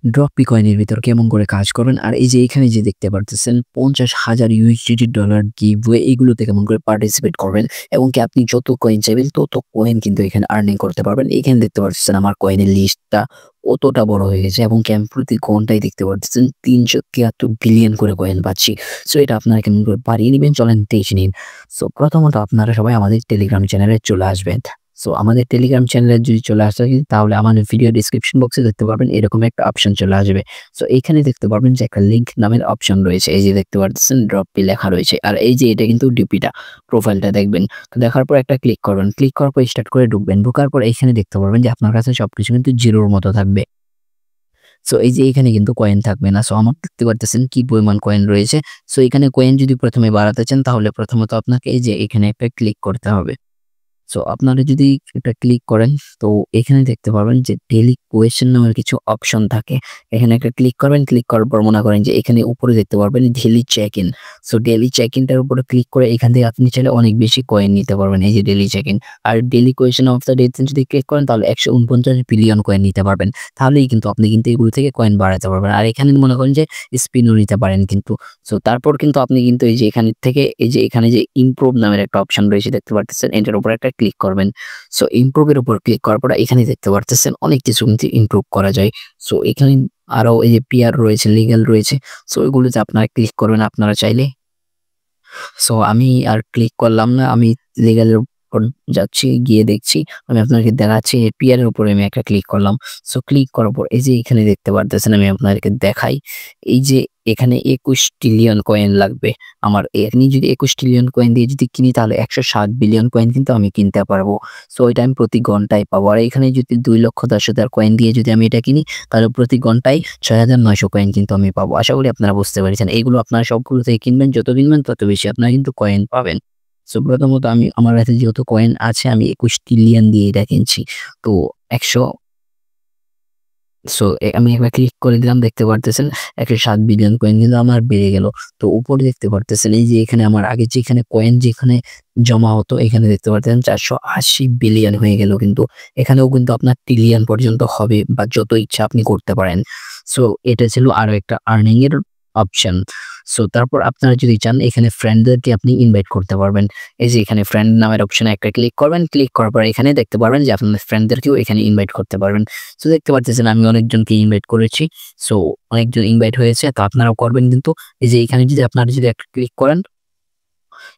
ড্রপি কয়েনের ভিতর কেমন করে কাজ করবেন আর এই যে এখানে যে দেখতে পারতেছেন 50,000 ইউএসডিটি ডলার গিভওয়ে এগুলোতে কেমন করে পার্টিসিপেট করবেন এবং কি আপনি যত কয়েন চাইবেন তত কয়েন কিন্তু এখানে আর্নিং করতে পারবেন। এখানে দেখতে পাচ্ছেন আমার কয়েনের লিস্টটা কতটা বড় হয়ে গেছে এবং কি আমি প্রতি ঘন্টায় দেখতে পাচ্ছেন 373 বিলিয়ন করে কয়েন পাচ্ছি। সো এটা আপনারা কেমন করে বাড়িয়ে নিবেন চলেন দেখে নিন। সো প্রথমত আপনারা সবাই আমাদের টেলিগ্রাম চ্যানেলে চলে আসবেন। সো আমাদের টেলিগ্রাম চ্যানেলে যদি চলে আসা যায় তাহলে আমাদের ভিডিও ডেসক্রিপশন বক্সে দেখতে পারবেন এরকম একটা অপশন চলে আসবে। সো এইখানে দেখতে পারবেন যে একটা লিংক নামের অপশন রয়েছে, এই যে দেখতে পাচ্ছেন ড্রপি লেখা রয়েছে আর এই যে এটা কিন্তু ডিপিটা প্রোফাইলটা দেখবেন। তো দেখার পর একটা ক্লিক করবেন, ক্লিক করার পর স্টার্ট করে ঢুকবেন, ঢোকার পর এইখানে দেখতে পারবেন যে আপনার কাছে সবকিছু কিন্তু জিরোর মতো থাকবে। সো এই যে এখানে কিন্তু কয়েন থাকবে না। সো আমার দেখতে পারতেছেন কি পরিমাণ কয়েন রয়েছে। সো এখানে কয়েন যদি প্রথমে বাড়াতে চান তাহলে প্রথমত আপনাকে এই যে এখানে একটা ক্লিক করতে হবে। সো আপনারা যদি এটা ক্লিক করেন তো এখানে দেখতে পারবেন যে ডেইলি কোয়েশ্চেন নামের কিছু অপশন থাকে। এখানে একটা ক্লিক করবেন, ক্লিক করার পর মনে করেন যে এখানে উপরে দেখতে পারবেন daily check in. So daily check ইনটার উপরে ক্লিক করে এখান থেকে আপনি চাইলে অনেক বেশি কয়েন নিতে পারবেন, এই যে ডেইলি চেক ইন। আর daily question of the day যদি ক্লিক করেন তাহলে 149 বিলিয়ন কয়েন নিতে পারবেন। তাহলেই কিন্তু আপনি কিন্তু এগুলো থেকে কয়েন বাড়াতে পারবেন। আর এখানে মনে করেন যে স্পিনও নিতে পারেন কিন্তু। সো তারপর কিন্তু আপনি কিন্তু এই যে এখানে থেকে এই যে এখানে যে ইমপ্রুভ নামের একটা অপশন রয়েছে দেখতে পাচ্ছেন, এটার উপর একটা ক্লিক করবেন। সো ইমপ্রুভ এর উপর ক্লিক করার পর এখানে দেখতে পাচ্ছেন অনেক কিছু কিন্তু ইমপ্রুভ করা যায়। সো এখানে আরো এই যে পিআর রয়েছে, লিগ্যাল রয়েছে। সো এগুলোতে আপনারা ক্লিক করবেন আপনারা চাইলে। সো আমি আর ক্লিক করলাম না, আমি লিগ্যালের উপর যাচ্ছি, গিয়ে দেখছি, আমি আপনাকে দেখাচ্ছি পিআর এর উপরে আমি একটা ক্লিক করলাম। সো ক্লিক করার পর এই যে এখানে দেখতে পারতেছেন আমি আপনাদেরকে দেখাই, এই যে এখানে 21 ট্রিলিয়ন কয়েন লাগবে আমার। এখানে যদি 21 ট্রিলিয়ন কয়েন দিয়ে যদি কিনি তাহলে 107 বিলিয়ন কয়েন কিন্তু আমি কিনতে পারবো। সো এটা আমি প্রতি ঘন্টায় পাবো। আর এখানে যদি 2,10,000 কয়েন দিয়ে যদি আমি এটা কিনি তাহলে প্রতি ঘন্টায় 6,900 কয়েন কিন্তু আমি পাবো। আশা করি আপনারা বুঝতে পেরেছেন। এগুলো আপনারা সবগুলো থেকে কিনবেন, যত কিনবেন তত বেশি আপনারা কিন্তু কয়েন পাবেন। সো প্রথমত আমি আমার কাছে যেহেতু কয়েন আছে আমি 21 ট্রিলিয়ন দিয়ে এটা কিনছি। তো 100 সো আমি একবার ক্লিক করে দিলাম, দেখতে পারতেছেন 107 বিলিয়ন কয়েন কিন্তু আমার বেড়ে গেল। তো উপরে দেখতে পারতেছেন এই যে এখানে আমার আগে যেখানে কয়েন যেখানে জমা হতো এখানে দেখতে পারতেছেন 480 বিলিয়ন হয়ে গেল কিন্তু। এখানেও কিন্তু আপনার ট্রিলিয়ন পর্যন্ত হবে বা যত ইচ্ছা আপনি করতে পারেন। সো এটা ছিল আরো একটা আর্নিং এর অপশন। সো তারপর আপনারা যদি চান এখানে ফ্রেন্ডদেরকে আপনি ইনভাইট করতে পারবেন। এই যে এখানে ফ্রেন্ড নামের অপশনে একটা ক্লিক করবেন, ক্লিক করার পর এখানে দেখতে পারবেন যে আপনার ফ্রেন্ডদেরকেও এখানে ইনভাইট করতে পারবেন। সো দেখতে পাচ্ছেন আমি অনেকজনকে ইনভাইট করেছি। সো অনেকজন ইনভাইট হয়েছে, তো আপনারাও করবেন কিন্তু। এই যে এখানে যদি আপনারা যদি একটা ক্লিক করেন,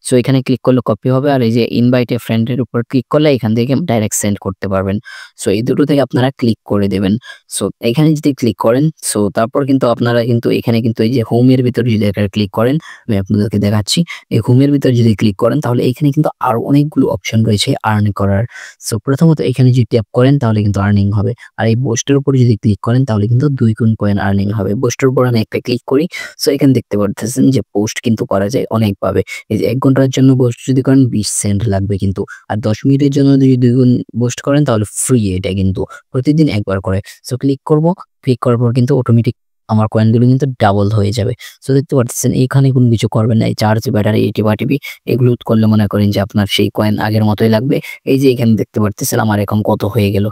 সো এখানে ক্লিক করলে কপি হবে আর এই যে ইনভাইট এ ফ্রেন্ড এর উপর ক্লিক করলে এখান থেকে ডাইরেক্ট সেন্ড করতে পারবেন। সো এই দুটো থেকে আপনারা ক্লিক করে দেবেন। সো এখানে যদি ক্লিক করেন সো তারপর কিন্তু আপনারা কিন্তু এখানে কিন্তু এই যে হোম এর ভিতরে যদি একটা ক্লিক করেন, আমি আপনাদেরকে দেখাচ্ছি। এই হোম এর ভিতরে যদি ক্লিক করেন তাহলে এখানে কিন্তু আরো অনেকগুলো অপশন রয়েছে আর্ন করার। সো প্রথমত এখানে যদি ট্যাপ করেন তাহলে কিন্তু আর্নিং হবে। আর এই পোস্টের উপরে যদি ক্লিক করেন তাহলে কিন্তু 2 গুণ কয়েন আর্নিং হবে। পোস্টের উপর আমি একটা ক্লিক করি। সো এখানে দেখতে পারতেছেন যে পোস্ট কিন্তু করা যায় অনেকভাবে। এই যে 1 ঘন্টার জন্য পোস্ট যদি করেন 20 সেন্ট লাগবে কিন্তু। আর 10 মিনিটের জন্য যদি 2 গুণ পোস্ট করেন তাহলে ফ্রি এটা কিন্তু। প্রতিদিন একবার করে। সো ক্লিক করব। ক্লিক করার পর কিন্তু অটোমেটিক আমার কয়েনগুলো কিন্তু ডাবল হয়ে যাবে। সো দেখতে পাচ্ছেন এখানে কোনো কিছু করবেন না। এই চার্জ, ব্যাটারি, টিপি এগুলো করলে মনে করেন যে আপনার সেই কয়েন আগের মতোই লাগবে। এই যে এখানে দেখতে পাচ্ছেন আমার এখন কত হয়ে গেল,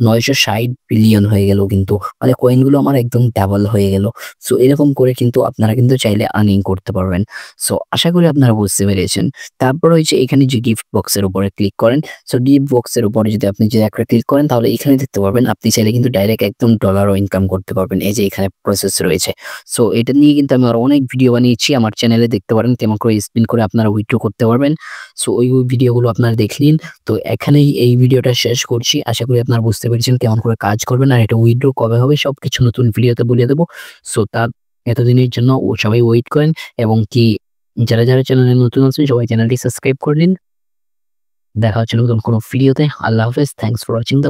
960 বিলিয়ন হয়ে গেল কিন্তু। মানে কয়েনগুলো আমার একদম ডাবল হয়ে গেল। সো এরকম করে কিন্তু আপনারা কিন্তু চাইলে আর্নিং করতে পারবেন। সো আশা করি আপনারা বুঝতে পেরেছেন। তারপর হচ্ছে এখানে যে গিফট বক্সের উপরে ক্লিক করেন। সো গিফট বক্সের উপরে যদি আপনি যে একটা ক্লিক করেন তাহলে এখানে দেখতে পারবেন আপনি চাইলে কিন্তু ডাইরেক্ট একদম ডলারও ইনকাম করতে পারবেন। এই যে এখানে প্রসেস রয়েছে। সো এটা নিয়ে কিন্তু আমি আরো অনেক ভিডিও বানিয়েছি, আমার চ্যানেলে দেখতে পারেন কেমন করে স্পিন করে আপনারা উইথড্র করতে পারবেন। সো ওই ভিডিওগুলো আপনারা দেখে নিন। তো এখানেই এই ভিডিওটা শেষ করছি। আশা করি আপনারা বুঝতে পেরেছেন কেমন করে কাজ করবেন আর এটা উইথড্র কবে হবে সবকিছু নতুন ভিডিওতে বলে দেবো। সো তার এতদিনের জন্য সবাই ওয়েট করেন এবং কি যারা চ্যানেলে নতুন আছেন সবাই চ্যানেলটি সাবস্ক্রাইব করে নিন। দেখা হচ্ছে নতুন কোনো ভিডিওতে। আল্লাহ হাফেজ। Thanks for watching the